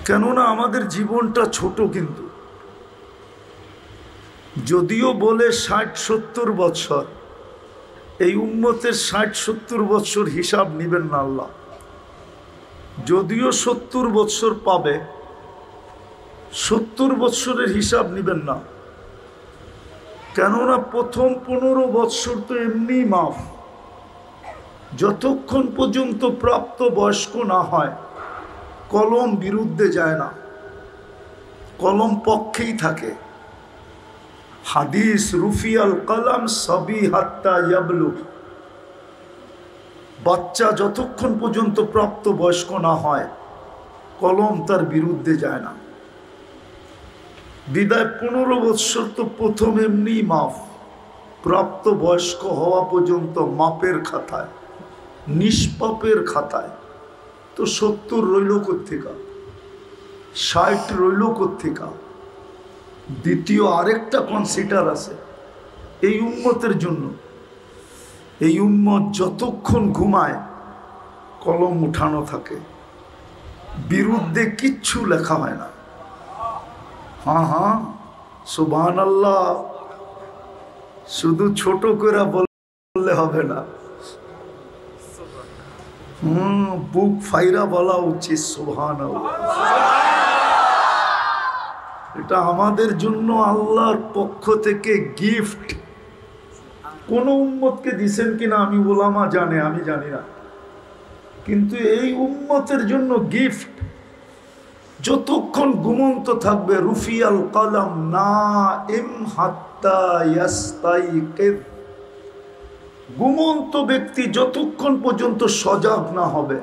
কেননা আমাদের জীবনটা ছোট, কিন্তু যদিও বলে ৬০-৭০ বছর, এই উম্মতের ৬০-৭০ বছর হিসাব নিবেন না আল্লাহ। যদিও ৭০ বছর পাবে, ৭০ বছরের হিসাব নিবেন না, কেননা প্রথম ১৫ বছর তো এমনি মাফ। যতক্ষণ পর্যন্ত প্রাপ্ত বয়স্ক না হয় কলম বিরুদ্ধে যায় না, কলম পক্ষেই থাকে। হাদিস রুফিয়াল কলম সবি হাত্তা ইয়াবলু, বাচ্চা যতক্ষণ পর্যন্ত প্রাপ্ত বয়স্ক না হয় কলম তার বিরুদ্ধে যায় না। বিদায় ১৫ বৎসর তো প্রথম এমনি মাফ, প্রাপ্ত বয়স্ক হওয়া পর্যন্ত মাপের খাতায়, নিষ্পাপের খাতায়। তো ৭০ রইল কোত্থেকা, ৬০ রইল কোত্থেকা? দ্বিতীয় আরেকটা কনসিডার আছে এই উম্মতের জন্য। এই উম্মত যতক্ষণ ঘুমায় কলম উঠানো থাকে, বিরুদ্ধে কিচ্ছু লেখা হয় না। হ্যাঁ হ্যাঁ, সুবহানাল্লাহ, শুধু ছোট করে বললে হবে না, বুক ফাইরা বলা উচিত সুবহানাল্লাহ। এটা আমাদের জন্য আল্লাহর পক্ষ থেকে গিফট। কোন উম্মতকে দিছেন কিনা আমি ওলামা জানে, আমি জানি না, কিন্তু এই উম্মতের জন্য গিফট। যতক্ষণ ঘুমন্ত থাকবে রুফিয়াল কলম নাইম হাত্তা ইয়াস্তাইকিজ, ঘুমন্ত ব্যক্তি যতক্ষণ পর্যন্ত সজাগ না হবে,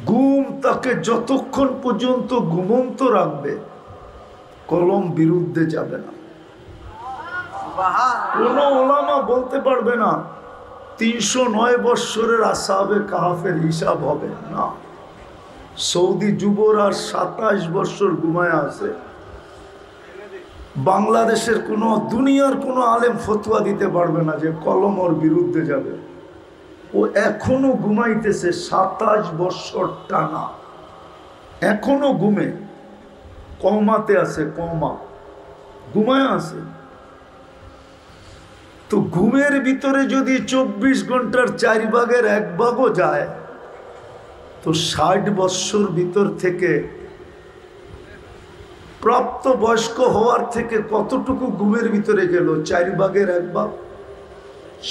ঘুম তাকে যতক্ষণ পর্যন্ত ঘুমন্ত রাখবে কলম বিরুদ্ধে যাবে না। কোন ওলামা বলতে পারবে না ৩০৯ বৎসরের আসহাবে কাহাফের হিসাব হবে না। সৌদি যুবরা ২৭ বৎসর ঘুমায় আছে। বাংলাদেশের কোনো, দুনিয়ার কোনো আলেম ফতোয়া দিতে পারবে না যে কলম ওর বিরুদ্ধে যাবে। ও এখনো ঘুমাইতেছে ২৭ বৎসর টানা, এখনো ঘুমে, কওমাতে আছে, কওমা ঘুমায় আছে। তো ঘুমের ভিতরে যদি ২৪ ঘন্টার ৪ ভাগের ১ ভাগও যায় তো ৬০ বৎসর ভিতর থেকে প্রাপ্ত বয়স্ক হওয়ার থেকে কতটুকু ঘুমের ভিতরে গেল? ৪ ভাগের ১ ভাগ।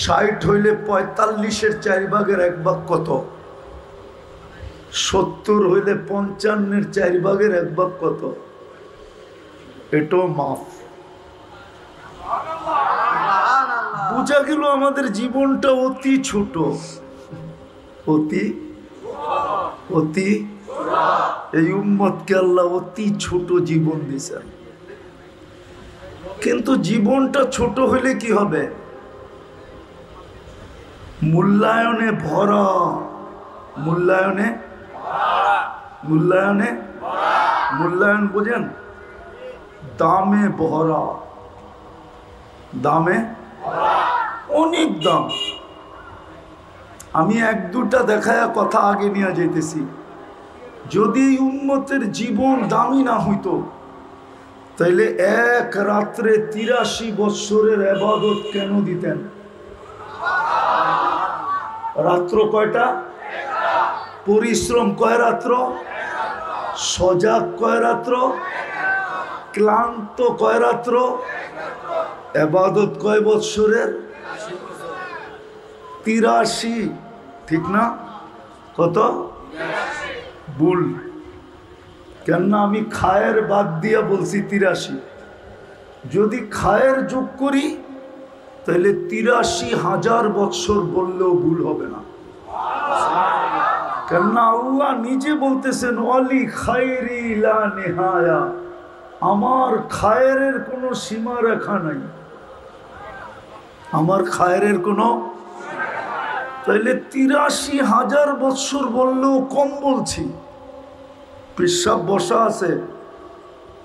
৬০ হইলে ৪৫-এর ৪ ভাগের ১ ভাগ কত? ৭০ হইলে ৫৫-এর ৪ ভাগের ১ ভাগ কত? এটাও মাফ। বুঝা গেল আমাদের জীবনটা অতি ছোট, অতি অতি। এই উম্মতকে আল্লাহ অতি ছোট জীবন দিয়েছেন। কিন্তু জীবনটা ছোট হইলে কি হবে? মূল্যায়নে ভরা, মূল্যায়নে, মূল্যায়নে, মূল্যায়ন বোঝেন? দামে ভরা, দামে অনেক দাম। আমি ১-২টা দেখায়া কথা আগে নিয়ে যেতেছি। যদি উম্মতের জীবন দামি না হইতো তাইলে এক রাত্রে ৮৩ বৎসরের ইবাদত কেন দিতেন? রাত্র কয়টা? পরিশ্রম কয় রাত্র? সজাগ কয় রাত্র? ক্লান্ত কয় রাত্র? ইবাদত কয় বৎসরের? ৮৩, ঠিক না? কত? ভুল। কেননা আমি খায়ের বাদ দিয়া বলছি ৮৩। যদি খায়ের যোগ করি তাহলে ৮৩,০০০ বৎসর বললেও ভুল হবে না। কেননা আল্লাহ নিজে বলতেছেন ওয়ালি খায়রি লা নিহায়া, আমার খায়ের কোনো সীমা রেখা নাই, আমার খায়ের কোনো। তাইলে ৮৩,০০০ বৎসর বললেও কম বলছি। পেশাব বসা আছে,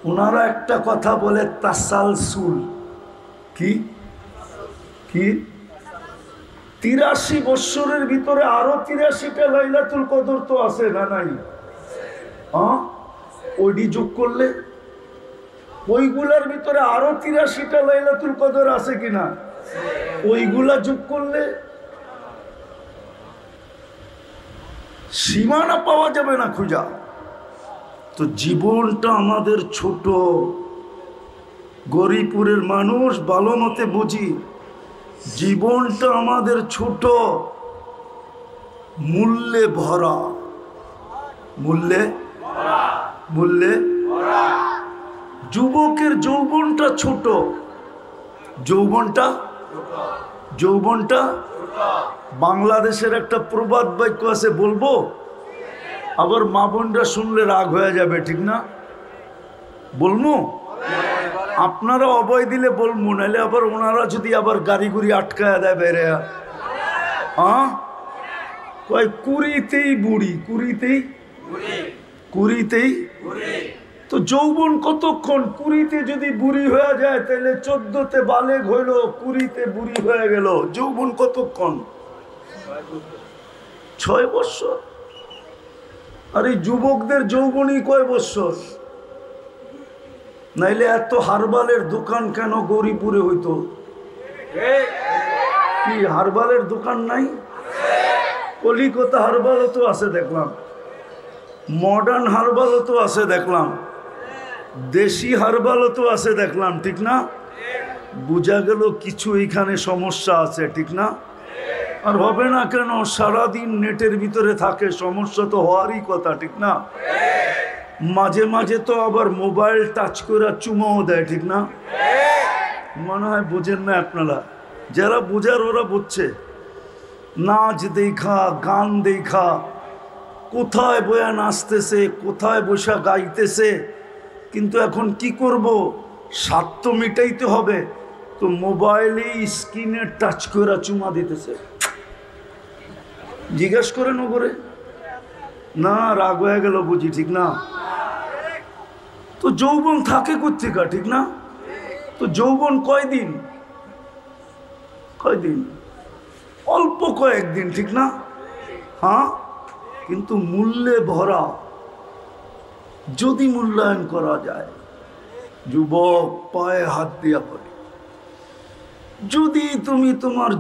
ওনারা একটা কথা বলে তাসালসুল। কি কি? ৮৩ বৎসরের ভিতরে আরো ৮৩টা লাইলাতুল কদর তো আছে না নাই? ওইটি যোগ করলে ওইগুলার ভিতরে আরো 83টা লাইলাতুল কদর আছে কিনা, ওইগুলা যোগ করলে সীমানা পাওয়া যাবে না খুঁজা। তো জীবনটা আমাদের ছোট, গরিপুরের মানুষ ভালো মতে বুঝি, জীবনটা আমাদের ছোট, মূল্যে ভরা, মূল্যে মূল্যে যুবকের যৌবনটা ছোট, যৌবনটা বাংলাদেশের একটা প্রবাদ বাক্য আছে, বলবো? আবার মা বোনরা শুনলে রাগ হয়ে যাবে, ঠিক না? বলবো? আপনারা অভয় দিলে বলবো, নাহলে আবার ওনারা যদি আবার গাড়ি গুড়ি আটকায় দেয় বেড়ে, কয় কুড়িতেই বুড়ি, কুড়িতেই। তো যৌবন কতক্ষণ? কুড়িতে যদি বুড়ি হয়ে যায় তাহলে 14তে বালেগ হইল, কুড়িতে বুড়ি হয়ে গেল। যৌবন কতক্ষণ? 6 বছর। আর এই যুবকদের যৌবনই কয় বছর? নাইলে এত হারবালের দোকান কেন গৌরীপুরে হইতো? কি হারবালের দোকান নাই? কলিকাতা হারবালও তো আছে দেখলাম, মডার্ন হারবালও তো আছে দেখলাম, দেশি হারবালও তো আছে দেখলাম, ঠিক না? বোঝা গেল কিছু এখানে সমস্যা আছে, ঠিক না? আর হবে না কেন? সারাদিন নেটের ভিতরে থাকে, সমস্যা তো হওয়ারই কথা, ঠিক না? মাঝে মাঝে তো আবার মোবাইল টাচ করে চুমাও দেয়, ঠিক না? মনে হয় বোঝেন না আপনারা, যারা বোঝার ওরা বুঝছে। নাচ দেখা, গান দেখা, কোথায় বয়া নাচতেছে, কোথায় বসা গাইতেছে, কিন্তু এখন কি করব? স্বার্থ মিটাইতে হবে, তো মোবাইলে স্ক্রিনে টাচ করে চুমা দিতেছে। জিজ্ঞাসা করে নগরে না, রাগ হয়ে গেল বুঝি, ঠিক না? তো যৌবন থাকে কোথেকা, ঠিক না? তো যৌবন কয়দিন? অল্প কয়েকদিন, ঠিক না? হ্যাঁ, কিন্তু মূল্যে ভরা, যদি মূল্যায়ন করা যায়। যুবক পায়ে হাত দিয়া পড়ে, যদি তুমি তোমার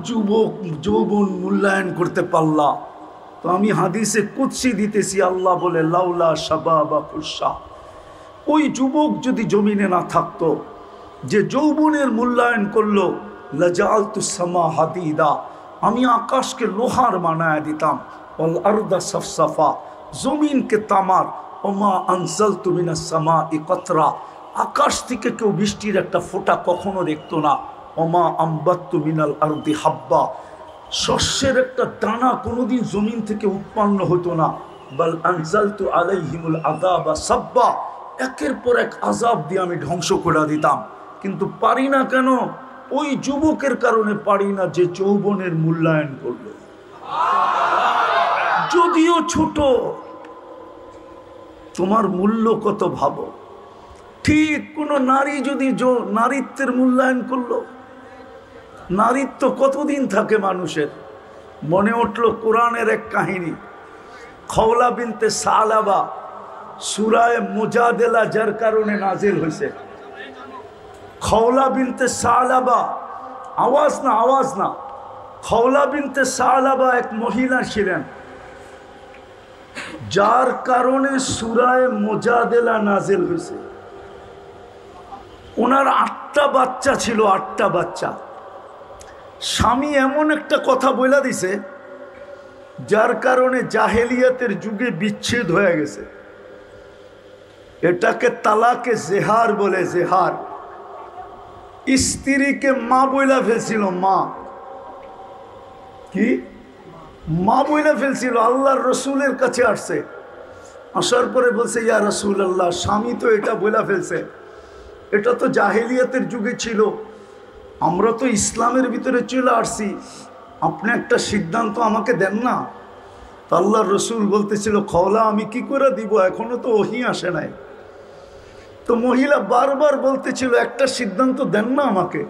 যৌবন মূল্যায়ন করতে পারলা, তো আমি হাদিসে কুদসি দিতেছি, আল্লাহ বলে লাউলা শাবাবা ফুরসা, ওই যুবক যদি জমিনে না থাকতো, যে যৌবনের মূল্যায়ন করলো, লাজালতুস সামা হাদিদা, আমি আকাশকে লোহার বানায় দিতাম, ওয়াল আরদা সাফসাফা, জমিনকে তামার, ওমা আনজালতু মিনাস সামাই কতরা, আকাশ থেকে কেউ বৃষ্টির একটা ফোঁটা কখনো দেখতো না, ওমা আম্বাত্তু মিনাল আরদি হাব্বা, শস্যের একটা দানা কোনোদিন জমিন থেকে উৎপন্ন হতো না, বাল আনজালতু আলাইহিমুল আযাবা সাব্বা, একের পর এক আযাব দিয়ে আমি ধ্বংস করে দিতাম। কিন্তু পারি না কেন? ওই যুবকের কারণে পারি না, যে যৌবনের মূল্যায়ন করলো, যদিও ছোট। তোমার মূল্য কত ভাবো। ঠিক কোন নারী যদি নারীত্বের মূল্যায়ন করলো, নারীত্ব কতদিন থাকে মানুষের? মনে উঠলো কোরআনের এক কাহিনী, খওলা বিনতে সালাবা, সূরায়ে মুজাদেলা যার কারণে নাজিল হয়েছে। খওলা বিনতে সালাবা, আওয়াজ না, খওলা বিনতে সালাবা এক মহিলা ছিলেন, যার কারণে সূরায়ে মুজাদেলা নাজিল হয়েছে। ওনার 8টা বাচ্চা ছিল, 8টা বাচ্চা। স্বামী এমন একটা কথা বলে দিছে, যার কারণে জাহেলিয়াতের যুগে বিচ্ছেদ হয়ে গেছে। এটাকে তালাকে জেহার বলে, জেহার। স্ত্রীকে মা বইলা ফেলছিল, মা কি মা বইলা ফেলছিল। আল্লাহর রসুলের কাছে আসছে, আসার পরে বলছে, ইয়া রাসূলুল্লাহ, স্বামী তো এটা বইলা ফেলছে, এটা তো জাহেলিয়াতের যুগে ছিল, আমরা তো ইসলামের ভিতরে চলে আসছি, আপনি একটা সিদ্ধান্ত আমাকে দেন না। তো আল্লাহর রসুল বলতেছিল, খওলা আমি কি করে দিব, এখনো তো ওহী আসে নাই। তো মহিলা বারবার বলতেছিল, একটা সিদ্ধান্ত দেন না আমাকে।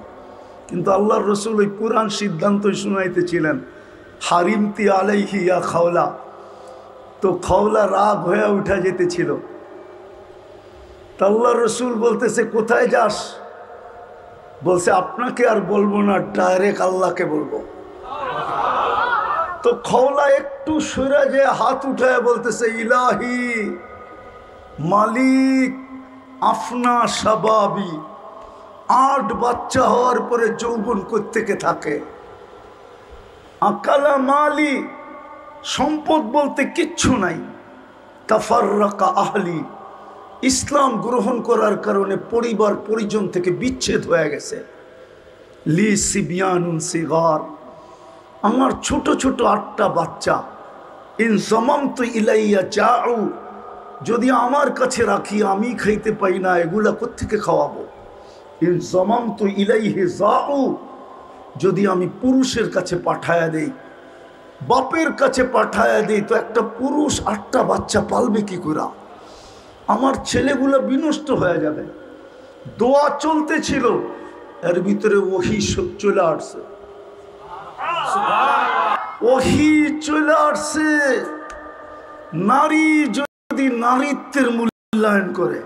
কিন্তু আল্লাহর রসুল ওই পুরান সিদ্ধান্তই শুনাইতেছিলেন, হারিমতি আলাইহি ইয়া খওলা। তো খওলা রাগ হয়ে উঠা যেতেছিল। আল্লাহ রসুল বলতেছে কোথায় যাস? বলছে আপনাকে আর বলবো না, ডাইরেক্ট আল্লাহকে বলবো। তো খওলা একটু সরে যে হাত উঠায় বলতেছে ইলাহি মালিক আফনা শাবাবি। 8 বাচ্চা হওয়ার পরে যৌবন কোত্থেকে থাকে? আকালা মালি, সম্পদ বলতে কিচ্ছু নাই। তাফাররাকা আহলি, ইসলাম গ্রহণ করার কারণে পরিবার পরিজন থেকে বিচ্ছেদ হয়ে গেছে। লি সিবিয়ানুন সিগার, আমার ছোট ছোট 8টা বাচ্চা। ইন জামামতু ইলাইয়া জাউ, যদি আমার কাছে রাখি আমি খাইতে পাই না, এগুলা কোত্থেকে খাওয়াবো? ইন জামামতু ইলাইহি জাউ, যদি আমি পুরুষের কাছে পাঠায়া দেই, বাপের কাছে পাঠায়া দেই, তো একটা পুরুষ 8টা বাচ্চা পালবে কি করে? আমার ছেলেগুলো বিনষ্ট হয়ে যাবে। দোয়া চলতেছিল, এর ভিতরে ওহী চলে আসছে। ওহী চলে আসছে। নারী যদি নারীত্বের মূল্যায়ন করে,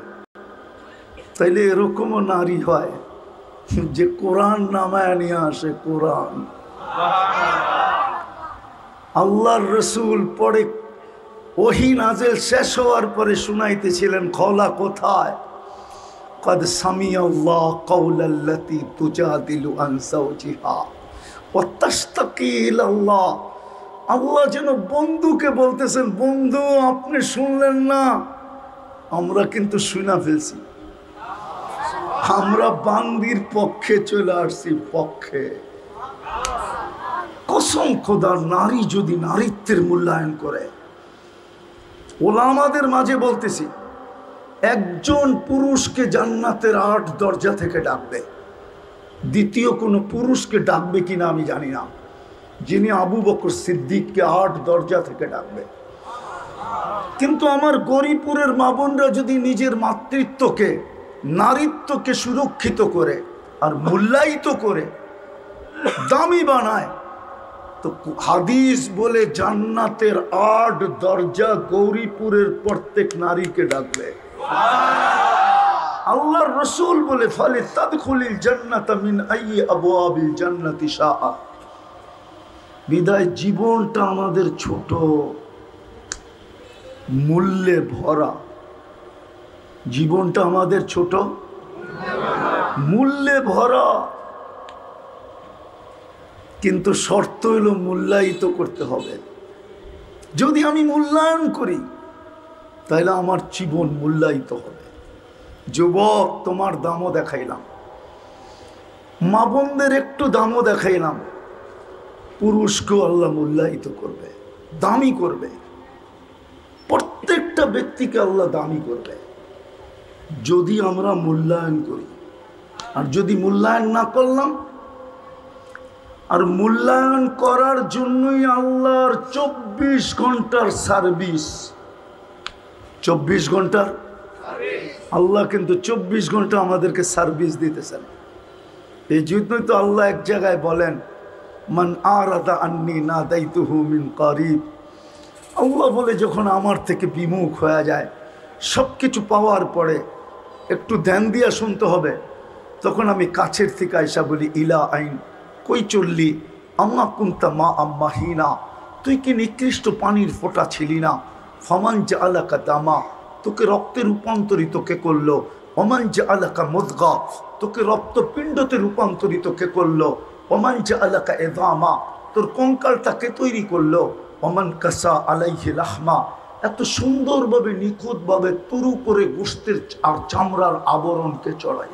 তাইলে এরকমও নারী হয় যে কোরআন নামায় নিয়ে আসে। কোরআন আল্লাহর রসুল পরে ওহী নাযিল শেষ হওয়ার পরে শুনাইতেছিলেন, খওলা কোথায়? قد سمع الله قول التي تجادل عن زوجها وتشتكي إلى الله। আল্লাহ যেন বন্ধুকে বলতেছেন, বন্ধু আপনি শুনলেন না, আমরা কিন্তু শুনা ফেলছি। আমরা বান্দির পক্ষে চলে আসছি, পক্ষে। কসম খোদার, নারী যদি নারীত্বের মূল্যায়ন করে, ওলামাদের মাঝে বলতেছি, একজন পুরুষকে জান্নাতের 8 দরজা থেকে ডাকবে, দ্বিতীয় কোনো পুরুষকে ডাকবে কিনা আমি জানি না, যিনি আবু বকর সিদ্দিককে 8 দরজা থেকে ডাকবে। কিন্তু আমার গরিপুরের মা বোনরা যদি নিজের মাতৃত্বকে, নারীত্বকে সুরক্ষিত করে আর মূল্যায়িত করে দামি বানায়, তো হাদিস বলে জান্নাতের 8 দরজা গৌরীপুরের প্রত্যেক নারীকে ডাকবে। আল্লাহর রসুল বলে ফালি তাদখুলিল জান্নাতা মিন আইয়ি আবওয়াবিল জান্নাতি শাআ। বিদায় জীবনটা আমাদের ছোট, মূল্যে ভরা। জীবনটা আমাদের ছোট, মূল্যে ভরা। কিন্তু শর্ত হলো মূল্যায়িত করতে হবে। যদি আমি মূল্যায়ন করি, তাহলে আমার জীবন মূল্যায়িত হবে। যুবক, তোমার দামও দেখাইলাম, মা বোনদের একটু দামও দেখাইলাম। পুরুষকেও আল্লাহ মূল্যায়িত করবে, দামি করবে। প্রত্যেকটা ব্যক্তিকে আল্লাহ দামি করবে যদি আমরা মূল্যায়ন করি। আর যদি মূল্যায়ন না করলাম, আর মূল্যায়ন করার জন্যই আল্লাহর 24 ঘন্টার সার্ভিস। 24 ঘন্টার আল্লাহ কিন্তু 24 ঘন্টা আমাদেরকে সার্ভিস দিতেছেন। এই জন্যই তো আল্লাহ এক জায়গায় বলেন, মান আরাদা আন্নি নাদাইতুহু মিন করিব। আল্লাহ বলে, যখন আমার থেকে বিমুখ হয়ে যায়, সব কিছু পাওয়ার পরে একটু ধ্যান দিয়া শুনতে হবে, তখন আমি কাছের থেকে আইসা বলি, ইলা আইন কই চললি, আম্মা কুন্তা মা আম্মাহিনা, তুই কি নিকৃষ্ট পানির ফোঁটা ছিলি না? ফমান জাআলাকা দামা, তোকে রক্তে রূপান্তরিত কে করলো? ওমান জাআলাকা মুদগা, তোকে রক্তপিণ্ডতে রূপান্তরিত কে করলো? ওমান জাআলাকা ইযামা, তোর কঙ্কালটা কে তৈরি করলো? ওমান কাসা আলাইহি লাহমা, এত সুন্দরভাবে নিখুঁতভাবে তুরু করে গোশতের আর চামড়ার আবরণকে চড়াই।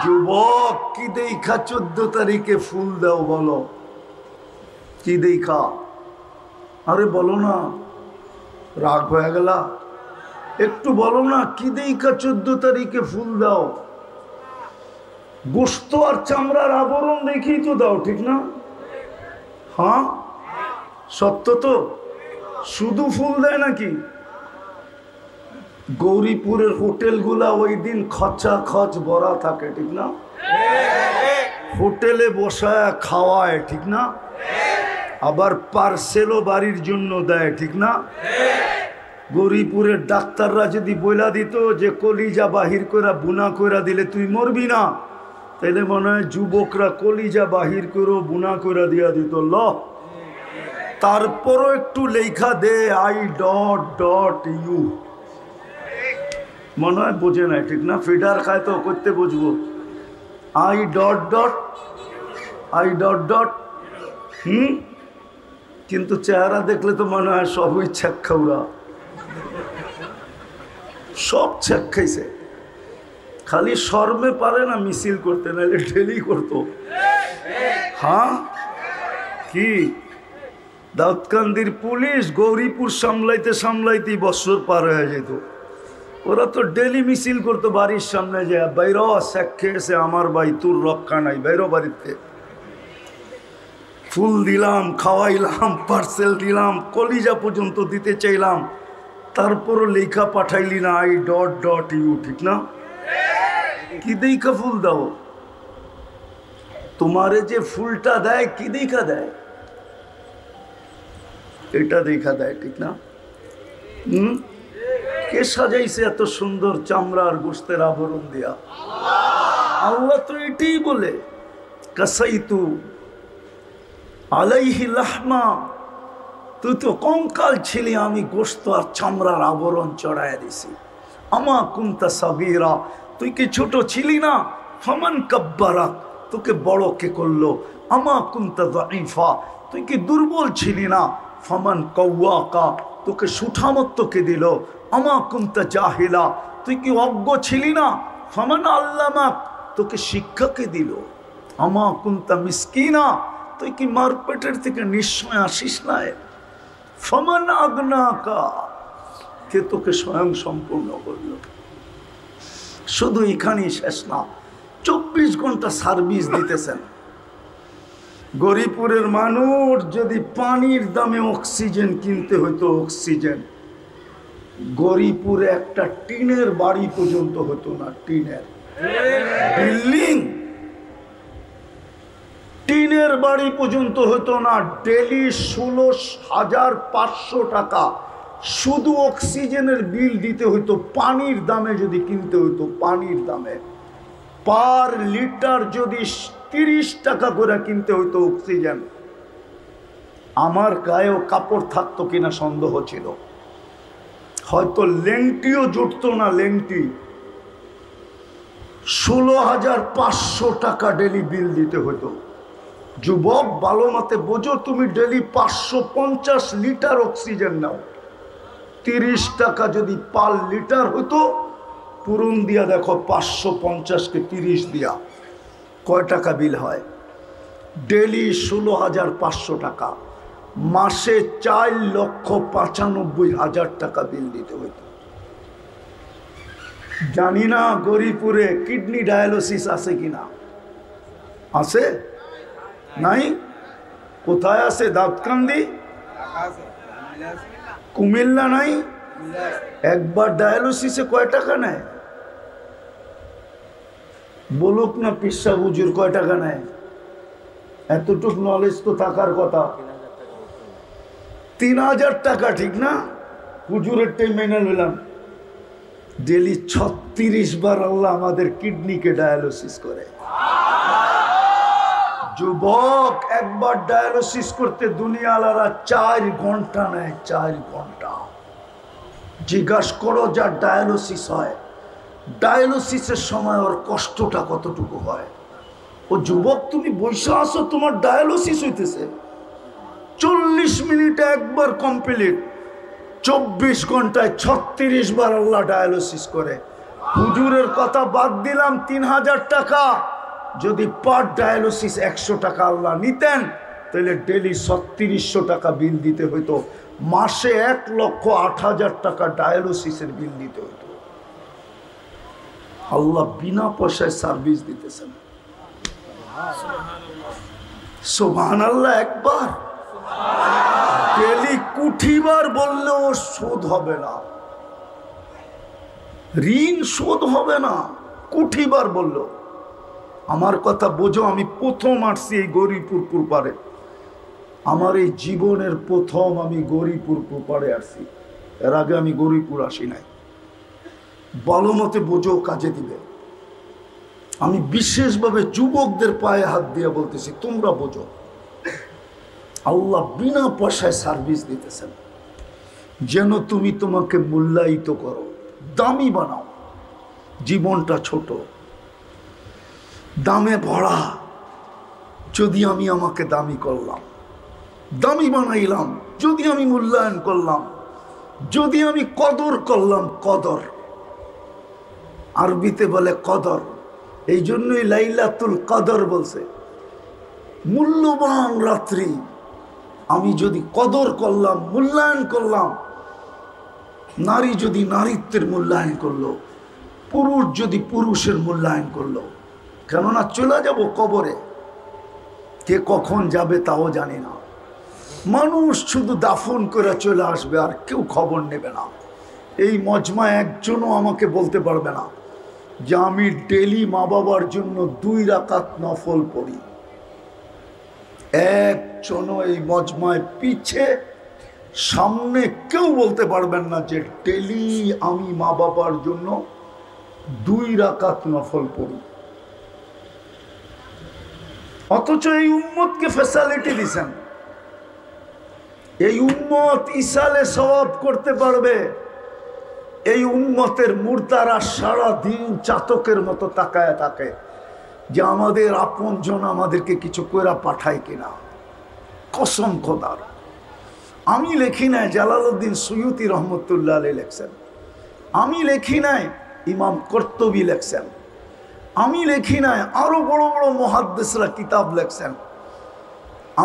যুবক, কি দেখা 14 তারিখে ফুল দাও? বলো কি দেখা? আরে বলো না, রাগ হয়ে গেল? একটু বলো না, কি দেখা 14 তারিখে ফুল দাও? গোশত আর চামড়ার আবরণ দেখেই তো দাও, ঠিক না? হ্যাঁ, সত্য তো। শুধু ফুল দেয় নাকি? গৌরীপুরের হোটেলগুলা ওই দিন খচা খচ ভরা থাকে, ঠিক না? হোটেলে বসায় খাওয়ায়, ঠিক না? আবার পার্সেলও বাড়ির জন্য দেয়, ঠিক না? গরিপুরের ডাক্তাররা যদি বইলা দিত যে কলিজা বাহির করে বুনা করে দিলে তুই মরবি না, তাইলে মনে হয় যুবকরা কলিজা বাহির করে বুনা করে দিয়া দিত। ল তারপরও একটু লেখা দে I.ইউ, মনে হয় বোঝে না, ঠিক না? ফিডার খায় তো করতে বুঝবো I., কিন্তু চেহারা দেখলে তো মনে হয় সবই ছ্যাক খাওয়া, সব ছ্যাক খাইছে। খালি শর্মে পারে না মিছিল করতে, নাহলে ঢেলি করতো। হ্যাঁ কি দাউদকান্দির পুলিশ গৌরীপুর সামলাইতে সামলাইতেই বছর পার হয়ে যেত। ওরা তো ডেলি মিছিল করতো বাড়ির সামনে, যে বাইর শেখ খেয়েছে আমার ভাই, তোর রক্ষা নাই, বাইর বাড়িতে। ফুল দিলাম, খাওয়াইলাম, পার্সেল দিলাম, কলিজা পর্যন্ত দিতে চাইলাম, তারপরও লেখা পাঠাইলি না I.ইউ, ঠিক না? কি দেখা ফুল দাও? তোমারে যে ফুলটা দেয় কি দেখা দেয়? এটা দেখা দেয়, ঠিক না? কে সাজাইছে এত সুন্দর চামড়ার গোশতের আবরণ দিয়া? আল্লাহ তো এটাই বলে, কাসাইতু আলাইহি লাহমা, তুই তো কঙ্কাল ছিলি, আমি গোশত আর চামড়ার আবরণ চড়াইয়া দিছি। আমা কুনতা সাগীরা, তুই কি ছোট ছিলি না? ফামান কাব্বারাক, তোকে বড় কে করলো? আমা কুনতা যায়ীফা, তুই কি দুর্বল ছিলি না? ফামান কাওয়াকা, তোকে সুঠামত্ব কে দিল? আমা কুনতা জাহিলা, তুই কি অজ্ঞ ছিলি না? ফামান আল্লামাক, তোকে শিক্ষা কে দিল? আমা কুনতা মিসকিনা, তুই কি মার পেটের থেকে নিশ্চয় আসিস না? ফামান আগনাকা, কে তোকে স্বয়ং সম্পূর্ণ করল? শুধু এখানেই শেষ না, 24 ঘন্টা সার্ভিস দিতেছেন। গরিপুরের মানুষ যদি পানির দামে অক্সিজেন কিনতে হতো, অক্সিজেন গরিপুরে একটা টিনের বাড়ি পর্যন্ত হতো না। টিনের বিল্ডিং, টিনের বাড়ি পর্যন্ত হতো না। ডেলি 16,500 টাকা শুধু অক্সিজেনের বিল দিতে হতো, পানির দামে যদি কিনতে হতো। পানির দামে পার লিটার যদি 30 টাকা করে কিনতে হতো অক্সিজেন, আমার গায়েও কাপড় থাকতো কিনা সন্দেহ ছিল। হয়তো লেংটিও জুটতো না। লেংটি 16,500 টাকা ডেলি বিল দিতে হতো। যুবক ভালো মতে বোঝো, তুমি ডেলি 550 লিটার অক্সিজেন নাও, 30 টাকা যদি পার লিটার হতো, পূরণ দিয়া দেখো 550-কে 30 দিয়া কয় টাকা বিল হয়? ডেলি 16,500 টাকা, মাসে 4,95,000 টাকা বিল দিতে হইতো। জানি না গরিপুরে কিডনি ডায়ালিসিস আছে কিনা। আছে? নাই? কোথায় আছে? দাউদকান্দি, কুমিল্লা নাই? একবার ডায়ালিসিসে কয় টাকা নেয়? বলুক না পিসা হুজুর, কয় টাকা নেয়? এতটুক নলেজ তো থাকার কথা। 3,000 টাকা, ঠিক না? হুজুরেরটাই মেনে নিলাম। ডেলি 36 বার আল্লাহ আমাদের কিডনিকে ডায়ালিসিস করে। যুবক, একবার ডায়ালিসিস করতে দুনিয়ালারা 4 ঘন্টা নেয়। 4 ঘন্টা। জিজ্ঞাসা করো যার ডায়ালিসিস হয়, ডায়ালিসিসের সময় ওর কষ্টটা কতটুকু হয়। ও যুবক, তুমি বসে আসো, তোমার ডায়ালিসিস হইতেছে, 40 মিনিটে একবার কমপ্লিট, 24 ঘন্টায় 36 বার আল্লাহ ডায়ালিসিস করে। হুজুরের কথা বাদ দিলাম, 3,000 টাকা যদি পার ডায়ালিসিস 100 টাকা আল্লাহ নিতেন, তাহলে ডেলি 3600 টাকা বিল দিতে হইতো। মাসে 1,08,000 টাকা ডায়ালিসিসের বিল দিতে হইতো। আল্লাহ বিনা পয়সায় সার্ভিস দিতেছেন। সুবহানাল্লাহ। একবার ডেলি কুঠিবার বললেও শোধ হবে না, ঋণ শোধ হবে না। কুঠিবার বলল, আমার কথা বোঝো। আমি প্রথম আসছি এই গৌরীপুর পুরপাড়ে, আমার এই জীবনের প্রথম আমি গৌরীপুর পুরপাড়ে আসছি। এর আগে আমি গরিপুর আসি নাই। ভালো মতে বোঝো, কাজে দিবে। আমি বিশেষভাবে যুবকদের পায়ে হাত দিয়ে বলতেছি, তোমরা বোঝো, আল্লাহ বিনা পয়সায় সার্ভিস দিতেছেন, যেন তুমি তোমাকে মূল্যায়িত করো, দামি বানাও। জীবনটা ছোট, দামে ভরা। যদি আমি আমাকে দামি করলাম, দামি বানাইলাম, যদি আমি মূল্যায়ন করলাম, যদি আমি কদর করলাম, কদর আরবিতে বলে কদর। এই জন্যই লাইলাতুল কদর বলছে, মূল্যবান রাত্রি। আমি যদি কদর করলাম, মূল্যায়ন করলাম, নারী যদি নারীত্বের মূল্যায়ন করলো, পুরুষ যদি পুরুষের মূল্যায়ন করলো, কেননা চলে যাব কবরে, কে কখন যাবে তাও জানি না। মানুষ শুধু দাফন করে চলে আসবে, আর কেউ খবর নেবে না। এই মজমা একজনও আমাকে বলতে পারবে না যে আমি ডেলি মা বাবার জন্য 2 রাকাত নফল পড়ি। একজনও এই মজমায় পিছে সামনে কেউ বলতে পারবেন না যে ডেলি আমি মা বাবার জন্য 2 রাকাত নফল পড়ি। অথচ এই উম্মতকে ফ্যাসিলিটি দিছেন। এই উম্মত ইসালে সওয়াব করতে পারবে। এই উম্মতের মুর্দারা সারা দিন চাতকের মতো তাকায় থাকে যে আমাদের আপনজন আমাদেরকে কিছু কইরা পাঠায় কিনা। কসম খোদার, আমি লেখি নাই, জালালউদ্দিন সুয়ুতি রহমতুল্লাহ আলাইহি লেখছেন। আমি লেখি নাই, ইমাম কর্তুবী লেখছেন। আমি লেখি নাই, আরো বড় বড় মুহাদ্দিসরা কিতাব লেখছেন।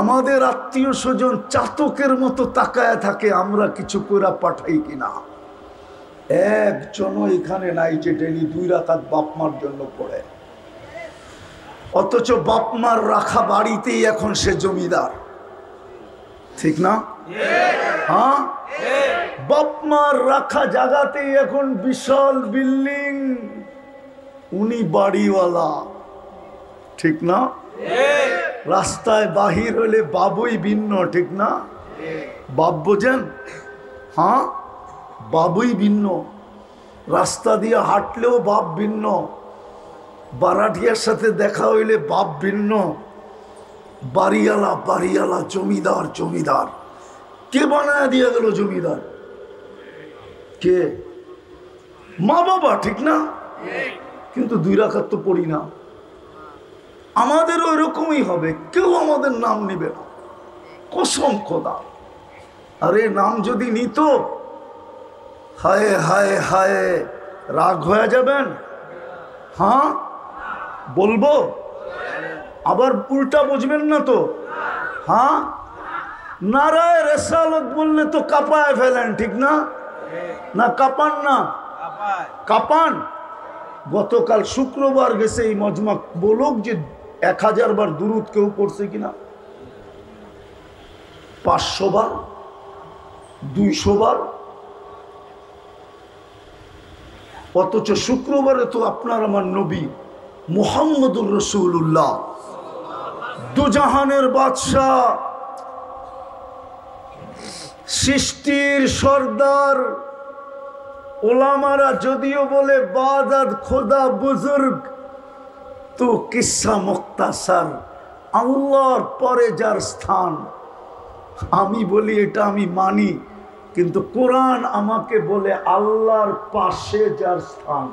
আমাদের আত্মীয় স্বজন চাতকের মতো তাকায় থাকে আমরা কিছু কইরা পাঠাই কিনা। একজনও এখানে নাই যে ডেলি 2 রাকাত বাপমার জন্য পড়ে। অথচ বাপমার রাখা বাড়িতেই এখন সে জমিদার, ঠিক না? হ্যাঁ, বাপমার রাখা জায়গাতেই এখন বিশাল বিল্ডিং, উনি বাড়িওয়ালা, ঠিক না? রাস্তায় বাহির হলে বাবুই ভিন্ন, ঠিক না? বাপ বোঝেন? হ্যাঁ, বাবুই ভিন্ন। রাস্তা দিয়ে হাঁটলেও বাপ ভিন্ন, বারাটিয়ার সাথে দেখা হইলে বাপ ভিন্ন। বাড়িওয়ালা বাড়িওয়ালা, জমিদার জমিদার। কে বানায় দিয়ে গেল জমিদার? কে? মা বাবা, ঠিক না? কিন্তু 2 রাকাত তো পড়ি না। আমাদেরও এরকমই হবে, কেউ আমাদের নাম নিবে না, কসম খোদা। আরে নাম যদি নিত, হায় হায় হায়, রাগ হয়ে যাবেন। হ্যাঁ, বলবো, আবার উল্টা বুঝবেন না তো? হ্যাঁ, নারায়ে রিসালাত বললে তো কাঁপায় ফেলেন, ঠিক না? না কাঁপান না? কাঁপান। গতকাল শুক্রবার গেছে এই মজমা, বলুক যে 1000 বার দুরুদ কেউ পড়ছে কিনা, 500 বার, 200 বার। অথচ শুক্রবারে তো আপনার আমার নবী মুহাম্মদুর রাসূলুল্লাহ, দুজাহানের বাদশাহ, সৃষ্টির সর্দার, ওলামারা যদিও বলে বাদাত খোদা বুজুর্গ, তো কিসসা মুখতাসার, আল্লাহর পরে যার স্থান। আমি বলি এটা আমি মানি, কিন্তু কোরআন আমাকে বলে আল্লাহর পাশে যার স্থান।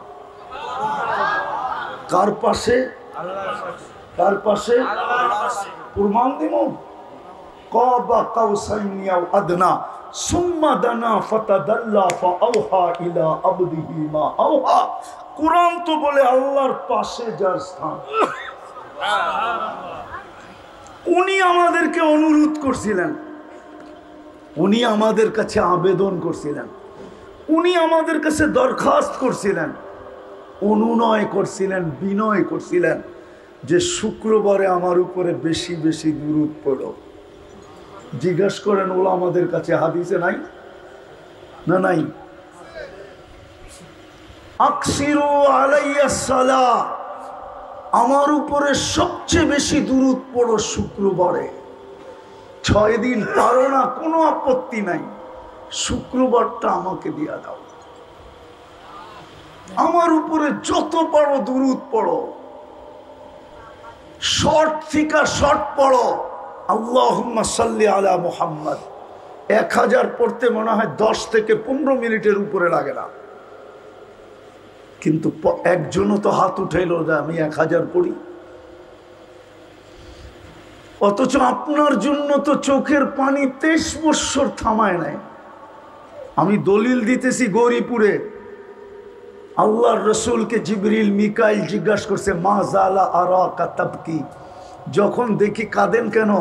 কার পাশে? কার পাশে? প্রমাণ দিব। কাবা কাউসাইনি আও আদনা সুম্মা দানা ফাতাদাল্লা ফাআওহা ইলা আবদিহি মা আওহা। কোরআন তো বলে আল্লাহর পাশে যার স্থান। উনি আমাদেরকে অনুরোধ করছিলেন, উনি আমাদের কাছে আবেদন করছিলেন, উনি আমাদের কাছে দরখাস্ত করছিলেন, অনুনয় করছিলেন, বিনয় করছিলেন যে শুক্রবারে আমার উপরে বেশি বেশি দুরূদ পড়ো। জিজ্ঞাসা করেন ওলামাদের কাছে হাদিসে নাই না? নাই। আকসিরু আলাইয়া সালাহ, আমার উপরে সবচেয়ে বেশি দুরূদ পড়ো শুক্রবারে। 6 দিন পারো না, কোনো আপত্তি নাই, শুক্রবারটা আমাকে দিয়া দাও, আমার উপরে যত পারো দুরূদ পড়ো, শর্ট থেকে শর্ট পড়ো, আল্লাহুম্মা সাল্লি আলা মুহাম্মদ। 1000 পড়তে মনে হয় 10 থেকে 15 মিনিটের উপরে লাগে না, কিন্তু একজনও তো হাত উঠাইল যে আমি 1000 পড়ি। অথচ আপনার জন্য তো চোখের পানি 23 বৎসর থামায় নাই। আমি দলিল দিতেছি, গৌরীপুরে আল্লাহর রসুলকে জিবরিল মিকাইল জিজ্ঞাসা করছে, মা জালা আরাকা তাবকি, যখন দেখি কাঁদেন কেন?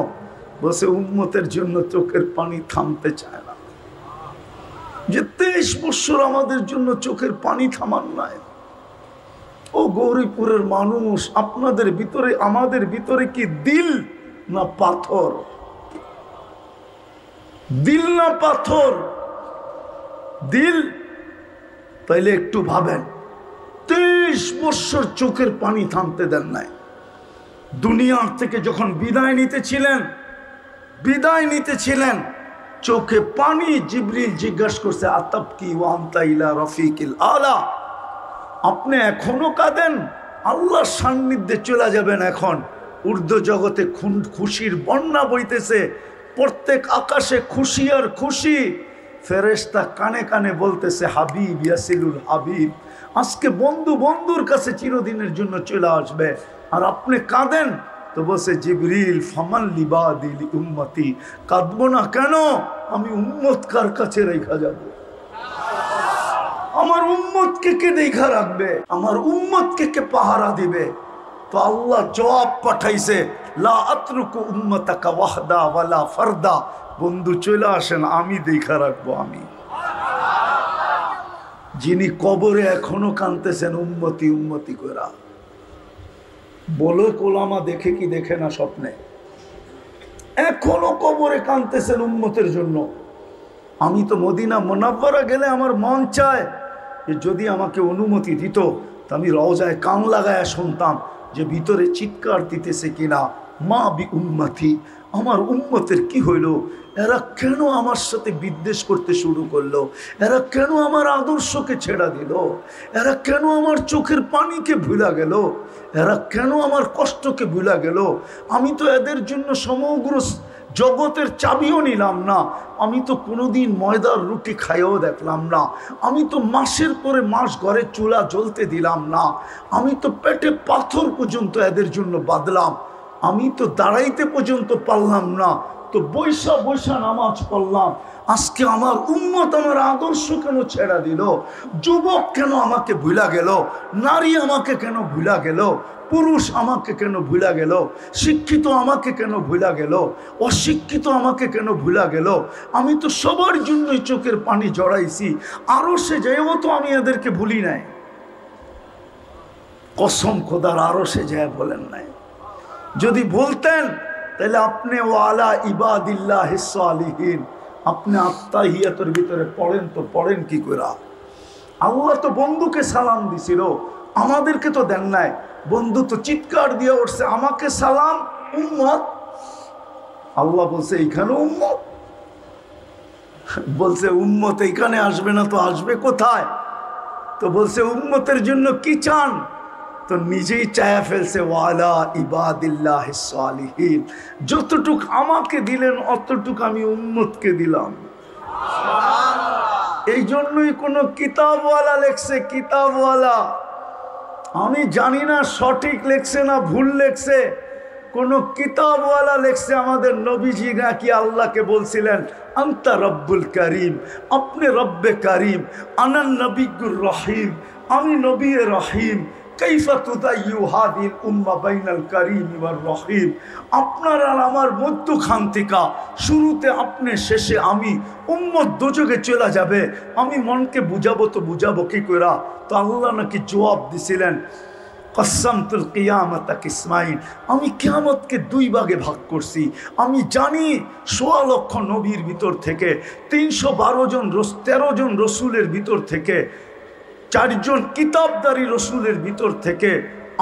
বসে উম্মতের জন্য চোখের পানি থামতে চায় না। যে 23 বৎসর আমাদের জন্য চোখের পানি থামান নাই। ও গৌরীপুরের মানুষ, আপনাদের ভিতরে আমাদের ভিতরে কি দিল না পাথর? দিল না পাথর? দিল। তাইলে একটু ভাবেন, 23 বৎসর চোখের পানি থামতে দেন নাই। দুনিয়ার থেকে যখন বিদায় নিতেছিলেন চোখে পানি, জিবরিল জিজ্ঞাসা করছে, আতাবকি ওয়া আনতা ইলা রফিকিল আলা, আপনি এখনো কাঁদেন? আল্লাহর সান্নিধ্যে চলে যাবেন। এখন ঊর্ধ্ব জগতে খুশির বন্যা বইতেছে, প্রত্যেক আকাশে খুশি আর খুশি। ফেরেশতা কানে কানে বলতেছে, হাবিব ইয়াসিলুল হাবিব, আজকে বন্ধু বন্ধুর কাছে চিরদিনের জন্য চলে আসবে, আর আপনি কাঁদেন। তো বলছে জিবরিল, ফামান লিবাদিল উম্মতি, কাঁদবো না কেন? আমি উম্মত কার কাছে রেখা যাব? আমার উম্মতকে কে দেখা রাখবে? আমার উম্মতকে কে পাহারা দিবে? তো আল্লাহ জবাব পাঠাইছে, লা আতরুকু উম্মতাকা ওয়াহদা ওয়ালা ফারদা, বন্ধু চলে আসেন, আমি দেখা রাখবো। আমি যিনি কবরে এখনো কাঁদতেছেন উম্মতি উম্মতি করা, বলো কোলামা দেখে কি দেখে না স্বপ্নে? এখনো কবরে কাঁদতেছেন উম্মতের জন্য। আমি তো মদিনা মুনাওয়ারা গেলে আমার মন চায় যে যদি আমাকে অনুমতি দিত তো আমি রওজায় কান লাগায় শুনতাম যে ভিতরে চিৎকার দিতেছে কিনা, মা বি উম্মতি, আমার উম্মতের কি হইল? এরা কেন আমার সাথে বিদ্বেষ করতে শুরু করলো? এরা কেন আমার আদর্শকে ছেড়া দিল? এরা কেন আমার চোখের পানিকে ভুলা গেল? এরা কেন আমার কষ্টকে ভুলা গেল? আমি তো এদের জন্য সমগ্র জগতের চাবিও নিলাম না, আমি তো কোনোদিন ময়দার রুটি খাইও দেখলাম না, আমি তো মাসের পরে মাস ঘরে চুলা জ্বলতে দিলাম না, আমি তো পেটে পাথর পর্যন্ত এদের জন্য বাঁধলাম, আমি তো দাঁড়াইতে পর্যন্ত পারলাম না, তো বৈশা বৈশা নামাজ পড়লাম। আজকে আমার উম্মত আমার আদর্শ কেন ছেড়া দিল? যুবক কেন আমাকে ভুলা গেল? নারী আমাকে কেন ভুলা গেল? পুরুষ আমাকে কেন ভুলা গেল? শিক্ষিত আমাকে কেন ভুলা গেল? অশিক্ষিত আমাকে কেন ভুলা গেল? আমি তো সবার জন্যই চোখের পানি জড়াইছি, আরো সে যাইও তো আমি এদেরকে ভুলি নাই। কসম খোদার, আরো সে যায় বলেন নাই। যদি বলতেন তাহলে আপনি ওয়ালা ইবাদিল্লাহিস সালিহিন, আপনি আত্তাহিয়াতের ভিতরে পড়েন তো পড়েন কি করে? আল্লাহ তো বন্ধুকে সালাম দিছিল, আমাদেরকে তো দেন নাই। বন্ধু তো চিৎকার দিয়ে উঠছে, আমাকে সালাম উম্মত। আল্লাহ বলছে এইখানে উম্মত, বলছে উম্মত এইখানে আসবে না তো আসবে কোথায়? তো বলছে উম্মতের জন্য কি চান? তো নিজেই চায়া ফেলছে, ওয়ালা ইবাদিল্লাহিস সালিহিন, যতটুক আমাকে দিলেন অতটুক আমি উম্মতকে দিলাম। এই জন্যই কোনো কিতাবওয়ালা লেখছে, কিতাবওয়ালা, আমি জানি না সঠিক লেখছে না ভুল লেখছে, কোন কিতাবওয়ালা লেখছে আমাদের নবীজি নাকি আল্লাহকে বলছিলেন, আনতা রব্বুল করিম, আপনি রব্বে করিম, আনান নবিগুর রহিম, আমি নবী রহিম, কাইফা তুদাইয়ু হাদিল উম্মাহ বাইনাল করিম ওয়ার রহিম। আপনার আর আমার মধ্যখান থেকে শুরুতে আপনি, শেষে আমি, উম্মত দোজখে চলে যাবে, আমি মনকে বুঝাবো তো বুঝাবো কি কইরা? তো আল্লাহ নাকি জবাব দিছিলেন, কসসমতুল কিয়ামাতা কিসমাইন, আমি কিয়ামতকে 2 ভাগে ভাগ করছি। আমি জানি 1.25 লক্ষ নবীর ভিতর থেকে 13 জন রসুলের ভিতর থেকে 4 জন কিতাবদারি রসুলের ভিতর থেকে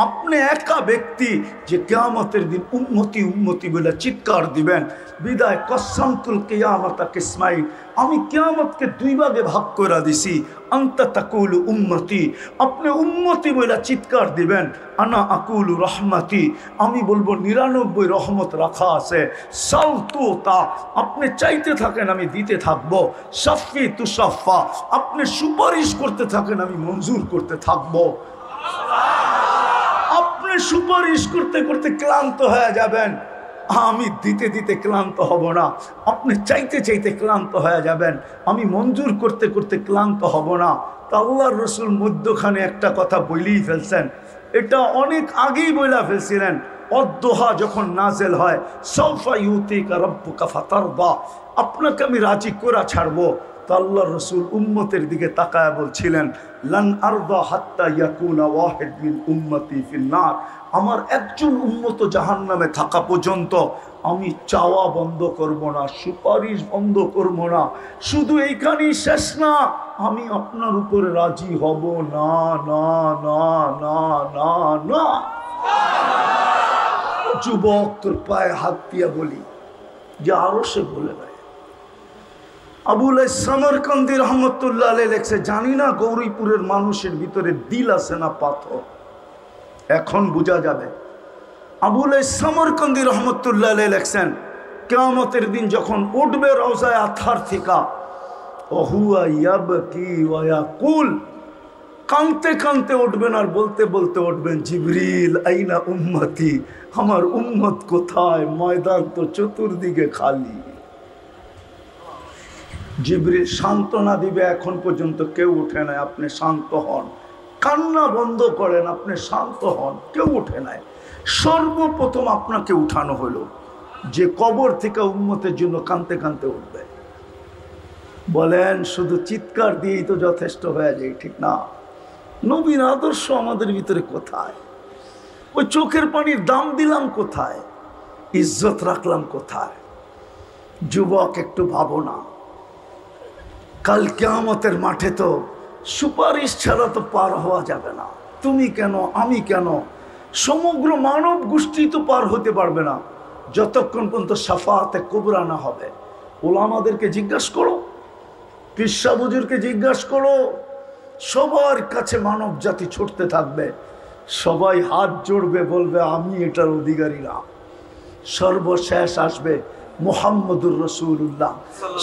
আপনি একা ব্যক্তি যে কিয়ামতের দিন উম্মতি উম্মতি বলে চিৎকার দিবেন। বিদায় কসসামতুল কিয়ামাতা কিসমাইন, আমি কিয়ামতকে দুই ভাগে ভাগ করে দিছি। আনতা তাকুলু উম্মতি, আপনি উম্মতি বলে চিৎকার দিবেন। আনা আকুলু রহমতি, আমি বলবো 99 রহমত রাখা আছে। সালতুতা, আপনি চাইতে থাকেন আমি দিতে থাকবো। সাফি তুসাফা, আপনি সুপারিশ করতে থাকেন আমি মঞ্জুর করতে থাকবো। আপনি সুপারিশ করতে করতে ক্লান্ত হয়ে যাবেন, আমি দিতে দিতে ক্লান্ত হব না। আপনি চাইতে চাইতে ক্লান্ত হয়ে যাবেন, আমি মঞ্জুর করতে করতে ক্লান্ত হব না। তা আল্লাহর রসুল মধ্যখানে একটা কথা বলেই ফেলছেন, এটা অনেক আগেই বইলা ফেলছিলেন। অদ্দোহা যখন নাজেল হয়, সাউফা ইউতিকা রাব্বুকা ফাতারদা, আপনাকে আমি রাজি করা ছাড়বো। তো আল্লাহর রসুল উম্মতের দিকে তাকায় বলছিলেন, লান আরদা হাত্তা ইয়াকুনা ওয়াহিদ মিন উম্মতি ফিন্নার, আমার একজন উম্মত জাহান্নামে থাকা পর্যন্ত আমি চাওয়া বন্ধ করব না, সুপারিশ বন্ধ করব না। শুধু এইখানেই শেষ না, আমি আপনার উপরে রাজি হব না না না না না না। যুবক, তোর পায়ে হাত দিয়া বলি যে আরো সে বলে নাই। আবুল সামরকান্দি রহমতুল্লাহ আলাইহি লেখছে, জানি না গৌরীপুরের মানুষের ভিতরে দিল আছে না পাথর, এখন বোঝা যাবে। আবুল সামরকান্দি রহমতুল্লাহ আলাইহি লেখছেন, কিয়ামতের দিন যখন উঠবে রওজায়ে আতহার থেকে, ওহুয়া ইয়াবকি ওয়া ইয়াকুল, কাঁদতে কাঁদতে উঠবেন আর বলতে বলতে উঠবেন, জিবরিল আইনা উম্মতি, আমার উম্মত কোথায়? ময়দান তো চতুর্দিকে খালি। জিবরিল সান্ত্বনা দিবে, এখন পর্যন্ত কেউ উঠে নাই, আপনি শান্ত হন, কান্না বন্ধ করেন, আপনি শান্ত হন, কেউ উঠে নাই। সর্বপ্রথম আপনাকে উঠানো হলো, যে কবর থেকে উম্মতের জন্য কাঁদতে কাঁদতে উঠবে। বলেন শুধু চিৎকার দিয়েই তো যথেষ্ট হয়ে যায়, ঠিক না? নবীর আদর্শ আমাদের ভিতরে কোথায়? ওই চোখের পানির দাম দিলাম কোথায়? ইজ্জত রাখলাম কোথায়? যুবক, একটু ভাবো না, কাল কিয়ামতের মাঠে তো সুপারিশ ছাড়া তো পার হওয়া যাবে না। তুমি কেন, আমি কেন, সমগ্র মানব গোষ্ঠী তো পার হতে পারবে না যতক্ষণ পর্যন্ত শাফাআতে কুবরা না হবে। ওলামাদেরকে জিজ্ঞাসা করো, পীর সাহেব হুজুরকে জিজ্ঞাসা করো, সবার কাছে মানব জাতি ছুটতে থাকবে, সবাই হাত জোড়বে, বলবে আমি এটার অধিকারী না। সর্বশেষ আসবে মুহাম্মদুর রাসূলুল্লাহ